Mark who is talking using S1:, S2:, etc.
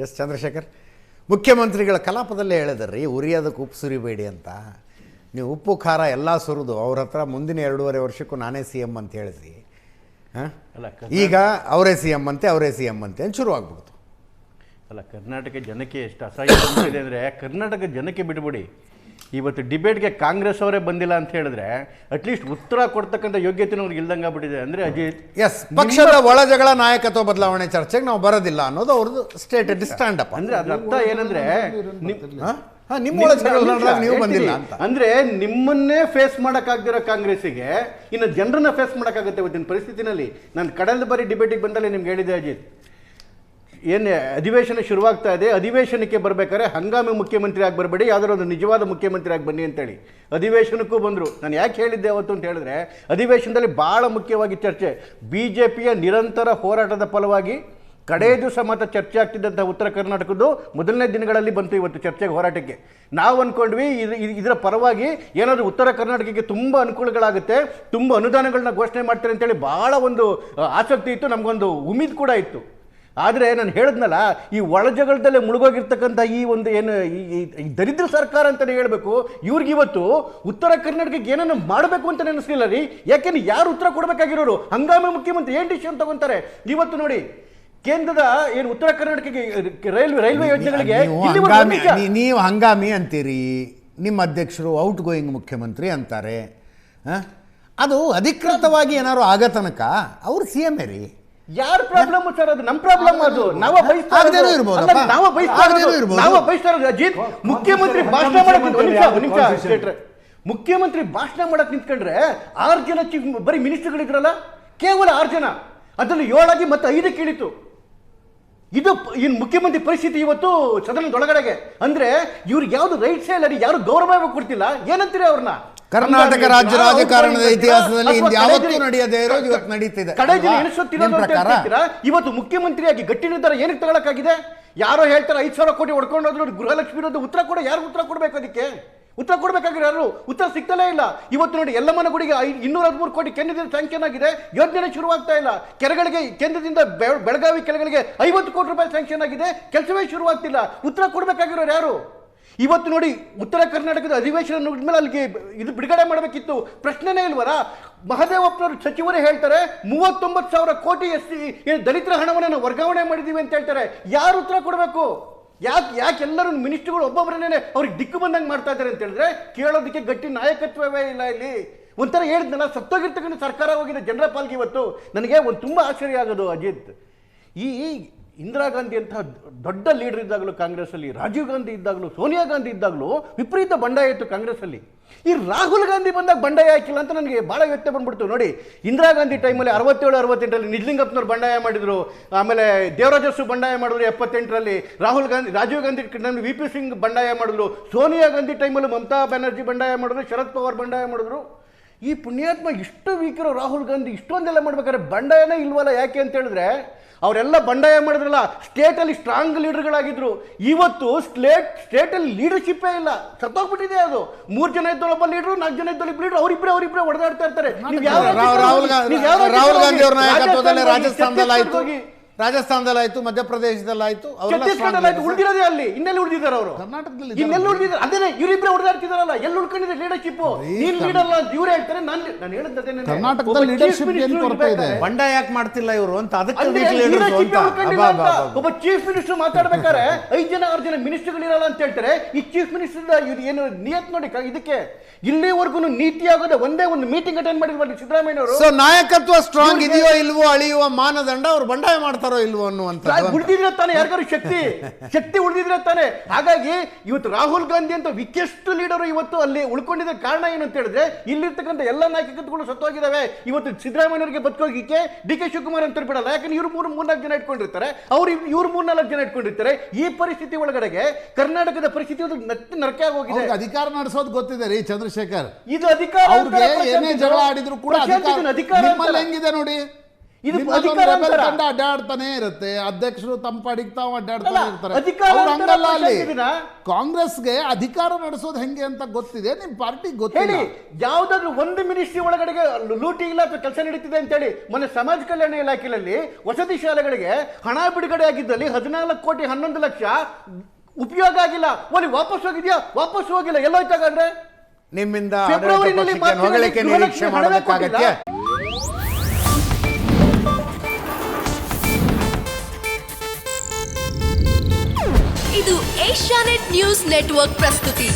S1: S Chandrashekhar, ಮುಖ್ಯಮಂತ್ರಿಗಳ ಕಲಾಪದಲ್ಲೇ ಹೇಳಿದ್ರಿ ಉರಿಯೋದಕ್ಕೆ ಉಪ್ಪು ಸುರಿಬೇಡಿ ಅಂತ. ನೀವು ಉಪ್ಪು ಖಾರ ಎಲ್ಲ ಸುರಿದು ಅವ್ರ ಹತ್ರ ಮುಂದಿನ 2.5 ವರ್ಷಕ್ಕೂ ನಾನೇ ಸಿ ಎಮ್ ಅಂತ ಹೇಳಿದ್ರಿ. ಈಗ ಅವರೇ ಸಿ ಎಮ್ ಅಂತೆ ಅಂತ ಶುರುವಾಗ್ಬಿಡ್ತು.
S2: ಅಲ್ಲ, ಕರ್ನಾಟಕ ಜನಕ್ಕೆ ಎಷ್ಟು ಅಸಹ್ಯ ಇದೆ ಅಂದರೆ, ಕರ್ನಾಟಕ ಜನಕ್ಕೆ ಬಿಟ್ಬಿಡಿ, ಇವತ್ತು ಡಿಬೇಟ್ಗೆ ಕಾಂಗ್ರೆಸ್ ಅವರೇ ಬಂದಿಲ್ಲ ಅಂತ ಹೇಳಿದ್ರೆ ಅಟ್ಲೀಸ್ಟ್ ಉತ್ತರ ಕೊಡ್ತಕ್ಕಂಥ ಯೋಗ್ಯತೆ ಅವ್ರಿಗೆ ಇಲ್ದಂಗೆ ಆಗ್ಬಿಟ್ಟಿದೆ. ಅಂದರೆ ಅಜಿತ್,
S1: ಎಸ್, ಪಕ್ಷದ ಒಳ ಜಗಳ ನಾಯಕತ್ವ ಬದಲಾವಣೆ ಚರ್ಚೆಗೆ ನಾವು ಬರೋದಿಲ್ಲ ಅನ್ನೋದು ಅವ್ರದ್ದು ಸ್ಟೇಟೆಡ್ ಸ್ಟ್ಯಾಂಡ್ ಅಪ್.
S2: ಅಂದರೆ ಅದ್ರ ಅರ್ಥ ಏನಂದ್ರೆ
S1: ನಿಮ್ಮ ಒಳ ಜಗಳ ನೀವು ಬಂದಿಲ್ಲ ಅಂತ.
S2: ಅಂದ್ರೆ ನಿಮ್ಮನ್ನೇ ಫೇಸ್ ಮಾಡೋಕ್ಕಾಗದಿರೋ ಕಾಂಗ್ರೆಸ್ಸಿಗೆ ಇನ್ನು ಜನರನ್ನ ಫೇಸ್ ಮಾಡೋಕ್ಕಾಗುತ್ತೆ ಇವತ್ತಿನ ಪರಿಸ್ಥಿತಿನಲ್ಲಿ. ನಾನು ಕಳೆದ ಬಾರಿ ಡಿಬೇಟಿಗೆ ಬಂದಲ್ಲಿ ನಿಮ್ಗೆ ಹೇಳಿದೆ ಅಜಿತ್, ಏನು ಅಧಿವೇಶನ ಶುರುವಾಗ್ತಾ ಇದೆ, ಅಧಿವೇಶನಕ್ಕೆ ಬರಬೇಕಾದ್ರೆ ಹಂಗಾಮಿ ಮುಖ್ಯಮಂತ್ರಿ ಆಗಿ ಬರಬೇಡಿ, ಯಾವುದಾದ್ರು ಒಂದು ನಿಜವಾದ ಮುಖ್ಯಮಂತ್ರಿ ಆಗಿ ಬನ್ನಿ ಅಂತೇಳಿ ಅಧಿವೇಶನಕ್ಕೂ ಬಂದರು. ನಾನು ಯಾಕೆ ಹೇಳಿದ್ದೆ ಅವತ್ತು ಅಂತ ಹೇಳಿದ್ರೆ, ಅಧಿವೇಶನದಲ್ಲಿ ಭಾಳ ಮುಖ್ಯವಾಗಿ ಚರ್ಚೆ, BJPಯ ನಿರಂತರ ಹೋರಾಟದ ಫಲವಾಗಿ ಕಡೇ ದಿವಸ ಮಾತ್ರ ಚರ್ಚೆ ಆಗ್ತಿದ್ದಂಥ ಉತ್ತರ ಕರ್ನಾಟಕದ್ದು ಮೊದಲನೇ ದಿನಗಳಲ್ಲಿ ಬಂತು ಇವತ್ತು ಚರ್ಚೆಗೆ, ಹೋರಾಟಕ್ಕೆ. ನಾವು ಅಂದ್ಕೊಂಡ್ವಿ ಇದರ ಪರವಾಗಿ ಏನಾದರೂ ಉತ್ತರ ಕರ್ನಾಟಕಕ್ಕೆ ತುಂಬ ಅನುಕೂಲಗಳಾಗುತ್ತೆ, ತುಂಬ ಅನುದಾನಗಳನ್ನ ಘೋಷಣೆ ಮಾಡ್ತಾರೆ ಅಂತೇಳಿ ಭಾಳ ಒಂದು ಆಸಕ್ತಿ ಇತ್ತು, ನಮಗೊಂದು ಉಮೀದ್ ಕೂಡ ಇತ್ತು. ಆದರೆ ನಾನು ಹೇಳಿದ್ನಲ್ಲ, ಈ ಒಳಜಗಳದಲ್ಲೇ ಮುಳುಗೋಗಿರ್ತಕ್ಕಂಥ ಈ ಒಂದು ಏನು ಈ ದರಿದ್ರ ಸರ್ಕಾರ ಅಂತಲೇ ಹೇಳಬೇಕು, ಇವ್ರಿಗಿವತ್ತು ಉತ್ತರ ಕರ್ನಾಟಕಕ್ಕೆ ಏನನ್ನು ಮಾಡಬೇಕು ಅಂತ ನೆನೆಸ್ಲಿಲ್ಲ ರೀ. ಯಾಕೆಂದ್ರೆ ಯಾರು ಉತ್ತರ ಕೊಡಬೇಕಾಗಿರೋರು? ಹಂಗಾಮಿ ಮುಖ್ಯಮಂತ್ರಿ ಏನು ಡಿಸಿಷನ್ ತಗೊಂತಾರೆ? ಇವತ್ತು ನೋಡಿ, ಕೇಂದ್ರದ ಏನು ಉತ್ತರ ಕರ್ನಾಟಕಕ್ಕೆ ರೈಲ್ವೆ ಯೋಜನೆಗಳಿಗೆ
S1: ನೀವು ಹಂಗಾಮಿ ಅಂತೀರಿ, ನಿಮ್ಮ ಅಧ್ಯಕ್ಷರು ಔಟ್ ಗೋಯಿಂಗ್ ಮುಖ್ಯಮಂತ್ರಿ ಅಂತಾರೆ. ಅದು ಅಧಿಕೃತವಾಗಿ ಏನಾದ್ರು ಆಗ ತನಕ ಅವ್ರು CM ರೀ.
S2: ಯಾರ ಪ್ರಾಬ್ಲಮ್ ಸರ್? ಅದು ನಮ್ಮ ಪ್ರಾಬ್ಲಮ್. ಅದು ನಾವು ಬಯಸ್ತಾ ಇರೋದು ಅಜಿತ್, ಮುಖ್ಯಮಂತ್ರಿ ಭಾಷಣ ಮಾಡಕ್ ಮುಖ್ಯಮಂತ್ರಿ ಭಾಷಣ ಮಾಡಕ್ ನಿಂತ್ಕೊಂಡ್ರೆ 6 ಜನ ಬರೀ ಮಿನಿಸ್ಟರ್ಗಳಿದ್ರಲ್ಲ, ಕೇವಲ 6 ಜನ, ಅದರಲ್ಲಿ 7 ಆಗಿ ಮತ್ತೆ 5ಕ್ಕೆ ಇಳಿತು. ಇದು ಇನ್ನು ಮುಖ್ಯಮಂತ್ರಿ ಪರಿಸ್ಥಿತಿ ಇವತ್ತು ಸದನದೊಳಗಡೆಗೆ. ಅಂದ್ರೆ ಇವ್ರಿಗೆ ಯಾವ್ದು ರೈಟ್ಸೇ ಇಲ್ಲ ರೀ, ಯಾರು ಗೌರವ ಕೊಡ್ತಿಲ್ಲ. ಏನಂತೀರಿ ಅವ್ರನ್ನ?
S1: ಕರ್ನಾಟಕ ರಾಜ್ಯ ರಾಜಕಾರಣದ ಇತಿಹಾಸದಲ್ಲಿ ಯಾವತ್ತೂ ನಡೆಯದೇ ಇರೋದು ಇವತ್ತು ನಡೀತಿದೆ.
S2: ಇವತ್ತು ಮುಖ್ಯಮಂತ್ರಿಯಾಗಿ ಗಟ್ಟಿ ನಿರ್ಧಾರ ಏನಕ್ಕೆ ತಗೊಳಕ್ಕಾಗಿದೆ? ಯಾರೋ ಹೇಳ್ತಾರೆ 5,000 ಕೋಟಿ ಹೊಡ್ಕೊಂಡು ಹೋದ್ರು ಗೃಹಲಕ್ಷ್ಮಿ ಇರೋದು. ಉತ್ತರ ಕೊಡ, ಯಾರು ಉತ್ತರ ಕೊಡ್ಬೇಕು? ಅದಕ್ಕೆ ಉತ್ತರ ಕೊಡ್ಬೇಕಾಗಿರೋ ಯಾರು? ಉತ್ತರ ಸಿಗ್ತಲೇ ಇಲ್ಲ. ಇವತ್ತು ನೋಡಿ, ಯಲ್ಲಮ್ಮನ ಗುಡಿಗೆ 213 ಕೋಟಿ ಕೇಂದ್ರದಿಂದ ಸ್ಯಾಂಕ್ಷನ್ ಆಗಿದೆ, ಯೋಜನೆ ಶುರುವಾಗ್ತಾ ಇಲ್ಲ. ಕೆರೆಗಳಿಗೆ ಕೇಂದ್ರದಿಂದ ಬೆಳಗಾವಿ ಕೆರೆಗಳಿಗೆ 50 ಕೋಟಿ ರೂಪಾಯಿ ಸ್ಯಾಂಕ್ಷನ್ ಆಗಿದೆ, ಕೆಲಸವೇ ಶುರುವಾಗ್ತಿಲ್ಲ. ಉತ್ತರ ಕೊಡ್ಬೇಕಾಗಿರೋರು ಯಾರು? ಇವತ್ತು ನೋಡಿ, ಉತ್ತರ ಕರ್ನಾಟಕದ ಅಧಿವೇಶನ ಮೇಲೆ ಅಲ್ಲಿಗೆ ಇದು ಬಿಡುಗಡೆ ಮಾಡಬೇಕಿತ್ತು, ಪ್ರಶ್ನೆನೇ ಇಲ್ವಲ್ಲ. ಮಹದೇವಪ್ಪನವರು ಸಚಿವರೇ ಹೇಳ್ತಾರೆ 39,000 ಕೋಟಿ ದಲಿತರ ಹಣವನ್ನು ವರ್ಗಾವಣೆ ಮಾಡಿದೀವಿ ಅಂತ ಹೇಳ್ತಾರೆ. ಯಾರು ಉತ್ತರ ಕೊಡಬೇಕು? ಯಾಕೆ ಎಲ್ಲರೂ ಮಿನಿಸ್ಟ್ರುಗಳು ಒಬ್ಬೊಬ್ಬರನ್ನೇ ಅವ್ರಿಗೆ ದಿಕ್ಕು ಬಂದಂಗೆ ಮಾಡ್ತಾ ಇದ್ದಾರೆ ಅಂತ ಹೇಳಿದ್ರೆ, ಕೇಳೋದಕ್ಕೆ ಗಟ್ಟಿ ನಾಯಕತ್ವವೇ ಇಲ್ಲ ಇಲ್ಲಿ. ಒಂಥರ ಹೇಳಿದ್ನಲ್ಲ, ಸತ್ತೋಗಿರ್ತಕ್ಕಂಥ ಸರ್ಕಾರ ಹೋಗಿದೆ ಜನರ ಪಾಲ್ಗೆ. ಇವತ್ತು ನನಗೆ ಒಂದು ತುಂಬ ಆಶ್ಚರ್ಯ ಆಗೋದು ಅಜಿತ್, ಈ ಇಂದಿರಾ ಗಾಂಧಿ ಅಂತ ದೊಡ್ಡ ಲೀಡರ್ ಇದ್ದಾಗಲೂ ಕಾಂಗ್ರೆಸ್ಸಲ್ಲಿ, ರಾಜೀವ್ ಗಾಂಧಿ ಇದ್ದಾಗಲೂ, ಸೋನಿಯಾ ಗಾಂಧಿ ಇದ್ದಾಗಲೂ ವಿಪರೀತ ಬಂಡಾಯ ಇತ್ತು ಕಾಂಗ್ರೆಸ್ಸಲ್ಲಿ. ಈ ರಾಹುಲ್ ಗಾಂಧಿ ಬಂದಾಗ ಬಂಡಾಯ ಹಾಕಿಲ್ಲ ಅಂತ ನನಗೆ ಭಾಳ ವ್ಯಕ್ತ ಬಂದ್ಬಿಡ್ತು. ನೋಡಿ, ಇಂದಿರಾ ಗಾಂಧಿ ಟೈಮಲ್ಲಿ 67-68ರಲ್ಲಿ ನಿಜಲಿಂಗಪ್ಪನವ್ರು ಬಂಡಾಯ ಮಾಡಿದರು, ಆಮೇಲೆ ದೇವರಾಜಸ್ಸು ಬಂಡಾಯ ಮಾಡಿದ್ರು 78ರಲ್ಲಿ, ರಾಜೀವ್ ಗಾಂಧಿ ಟೈಮಲ್ಲಿ VP ಸಿಂಗ್ ಬಂಡಾಯ ಮಾಡಿದ್ರು, ಸೋನಿಯಾ ಗಾಂಧಿ ಟೈಮಲ್ಲಿ ಮಮತಾ ಬ್ಯಾನರ್ಜಿ ಬಂಡಾಯ ಮಾಡಿದ್ರು, ಶರದ್ ಪವಾರ್ ಬಂಡಾಯ ಮಾಡಿದ್ರು. ಈ ಪುಣ್ಯಾತ್ಮ ಇಷ್ಟು ವೀಕರು ರಾಹುಲ್ ಗಾಂಧಿ ಇಷ್ಟೊಂದೆಲ್ಲ ಮಾಡ್ಬೇಕಾದ್ರೆ ಬಂಡಾಯನೇ ಇಲ್ವಲ್ಲ. ಯಾಕೆ ಅಂತ ಹೇಳಿದ್ರೆ, ಅವರೆಲ್ಲ ಬಂಡಾಯ ಮಾಡಿದ್ರಲ್ಲ, ಸ್ಟೇಟಲ್ಲಿ ಸ್ಟ್ರಾಂಗ್ ಲೀಡರ್ಗಳಾಗಿದ್ರು. ಇವತ್ತು ಸ್ಟೇಟಲ್ಲಿ ಲೀಡರ್ಶಿಪ್ಪೇ ಇಲ್ಲ, ಸತ್ತೋಗ್ಬಿಟ್ಟಿದೆ ಅದು. 3 ಜನ ಇದ್ದೊಬ್ಬ ಒಬ್ಬ ಲೀಡರು, 4 ಜನ ಇದ್ದೊಬ್ಬ ಲೀಡರು, ಅವರಿಬ್ಬರೇ ಹೊಡೆದಾಡ್ತಾ ಇರ್ತಾರೆ.
S1: ರಾಹುಲ್ ಗಾಂಧಿ ಅವರ ನಾಯಕತ್ವದಲ್ಲಿ ರಾಜಸ್ಥಾನದಲ್ಲಾಯ್ತು, ಮಧ್ಯಪ್ರದೇಶದಲ್ಲಾಯ್ತು,
S2: ಉಳಿದಿರೋದೇ ಅಲ್ಲಿ. ಇನ್ನೆಲ್ಲಿ ಉಳಿದಿದ್ದಾರೆ ಅವರು? ಕರ್ನಾಟಕದಲ್ಲಿ ಇನ್ನೆಲ್ಲ ಉಳಿದಿದ್ದಾರೆ. ಅದೇನೆ ಇವರಿಬ್ಬರೇ ಹೊಡೆದಾಡ್ತಿದಾರಲ್ಲ, ಎಲ್ಲಿ ಉಳ್ಕೊಂಡಿದೆ ಲೀಡರ್ಶಿಪ್? ನೀನ್ ಲೀಡರ್ ಅಲ್ಲ ಅಂತ ಇವ್ರು ಹೇಳ್ತಾರೆ. ನಾನು ಹೇಳಿದ್ದೇನೆ,
S3: ಕರ್ನಾಟಕದಲ್ಲಿ ಲೀಡರ್ಶಿಪ್
S1: ಬಂಡ ಯಾಕೆ ಮಾಡ್ತಿಲ್ಲ ಇವರು ಅಂತ. ಅದಕ್ಕೆ
S2: ಒಬ್ಬ ಚೀಫ್ ಮಿನಿಸ್ಟರ್ ಮಾತಾಡ್ಬೇಕಾದ್ರೆ 5 ಜನ 6 ಜನ ಮಿನಿಸ್ಟರ್ಗಳಿರಲ್ಲ ಅಂತ ಹೇಳ್ತಾರೆ. ಈ ಚೀಫ್ ಮಿನಿಸ್ಟರ್ ಏನು ನಿಯತ್ ನೋಡಿ, ಇದಕ್ಕೆ ಇಲ್ಲಿವರೆಗೂ ನೀತಿ ಆಗೋದು ಒಂದೇ ಒಂದು ಮೀಟಿಂಗ್ ಅಟೆಂಡ್ ಮಾಡಿದ್ರು ಸಿದ್ದರಾಮಯ್ಯ ಅವರು.
S1: ಸೊ ನಾಯಕತ್ವ ಸ್ಟ್ರಾಂಗ್ ಇದೆಯೋ ಇಲ್ವೋ ಅಳಿಯುವ ಮಾನದಂಡ ಅವ್ರು ಬಂಡಾಯ ಮಾಡ್ತಾರೋ ಇಲ್ವೋ ಅನ್ನುವಂತ
S2: ಉಳಿದಿದ್ರೆ ತಾನೆ ಯಾರಿಗಾರು ಶಕ್ತಿ ಉಳಿದಿದ್ರೆ ತಾನೆ. ಹಾಗಾಗಿ ಇವತ್ತು ರಾಹುಲ್ ಗಾಂಧಿ ಅಂತ ವಿಕೆಸ್ಟ್ ಲೀಡರ್ ಇವತ್ತು ಅಲ್ಲಿ ಉಳ್ಕೊಂಡಿದ್ದ ಕಾರಣ ಏನು ಅಂತ ಹೇಳಿದ್ರೆ, ಇಲ್ಲಿರ್ತಕ್ಕಂಥ ಎಲ್ಲ ನಾಯಕತ್ವಗಳು ಸತ್ತೋಗಿದ್ದಾವೆ. ಇವತ್ತು ಸಿದ್ದರಾಮಯ್ಯವ್ರಿಗೆ ಬದುಕೋಗಿಕ್ಕೆ DK ಶಿವಕುಮಾರ್ ಅಂತ ಬಿಡಲ್ಲ, ಯಾಕಂದ್ರೆ ಇವ್ರು 3-4 ಜನ ಇಟ್ಕೊಂಡಿರ್ತಾರೆ, ಇವ್ರು 3-4 ಜನ ಇಟ್ಕೊಂಡಿರ್ತಾರೆ. ಈ ಪರಿಸ್ಥಿತಿ ಒಳಗಡೆಗೆ ಕರ್ನಾಟಕದ ಪರಿಸ್ಥಿತಿ ನರಕ ಆಗೋಗಿದೆ.
S3: ಅಧಿಕಾರ ನಡೆಸೋದು ಗೊತ್ತಿದೆ ರೀ ಚಂದ್ರಶೇಖರ್.
S2: ಇದು ಅಧಿಕಾರ
S3: ಏನೇ ಜಗಳ ಆಡಿದ್ರು ಕೂಡ ಅಧಿಕಾರ ಹೆಂಗಿದೆ ನೋಡಿ.
S2: ಇದು
S3: ನಿಮ್ಮದೊಂದು
S2: ಅಧಿಕಾರ
S3: ರೆಬೆಲ್
S2: ಅಂತಾರ?
S3: ತಂಡ ಅಡ್ಡಾಡ್ತಾನೆ ಇರುತ್ತೆ, ಅಧ್ಯಕ್ಷರು ತಮ್ಮ ಪಾಡಿಗೆ ತಾವು ಅಡ್ಡಾಡ್ತಾನೆ
S2: ಅಲ್ಲ,
S3: ಇರ್ತಾರೆ.
S2: ಅಧಿಕಾರ
S3: ಅವ್ರು
S2: ಅಂತಾರ
S3: ಹಂಗಲ್ಲ ಅಲ್ಲಿ.
S2: ಇದನ್ನ?
S3: ಕಾಂಗ್ರೆಸ್ಗೆ ಅಧಿಕಾರ ನಡೆಸೋದು ಹೆಂಗೆ ಅಂತ ಗೊತ್ತಿದೆ, ನಿಮ್ ಪಾರ್ಟಿಗೆ
S2: ಹೇಳಿ,
S3: ಗೊತ್ತಿಲ್ಲ.
S2: ಯಾವ್ದಾದ್ರು ಒಂದು ಮಿನಿಸ್ಟ್ರಿ ಒಳಗಡೆಗೆ ಲೂಟಿ ಇಲ್ಲ ಅಥವಾ ಕೆಲಸ ನಡೀತಿದೆ ಅಂತೇಳಿ ಮೊನ್ನೆ ಸಮಾಜ ಕಲ್ಯಾಣ ಇಲಾಖೆಯಲ್ಲಿ ವಸತಿ ಶಾಲೆಗಳಿಗೆ ಹಣ ಬಿಡುಗಡೆ ಆಗಿದ್ದಲ್ಲಿ 14 ಕೋಟಿ 11 ಲಕ್ಷ ಉಪಯೋಗ ಆಗಿಲ್ಲ. ಒಂದು ವಾಪಸ್ ಹೋಗಿದ್ಯಾ? ವಾಪಸ್ ಹೋಗಿಲ್ಲ. ಎಲ್ಲೋಯ್ತಾಗಂದ್ರೆ
S1: ನಿಮ್ಮಿಂದ
S2: ಫೆಬ್ರವರಿನಲ್ಲಿ
S1: ಆಡಳಿತ ಪಕ್ಷಕ್ಕೆ ಹೊಗಳಿಕೆ ನಿರೀಕ್ಷೆ ಮಾಡೋದಕ್ಕಾಗತ್ಯ?
S4: ಇದು ಏಷ್ಯಾನೆಟ್ ನ್ಯೂಸ್ ನೆಟ್ವರ್ಕ್ ಪ್ರಸ್ತುತಿ.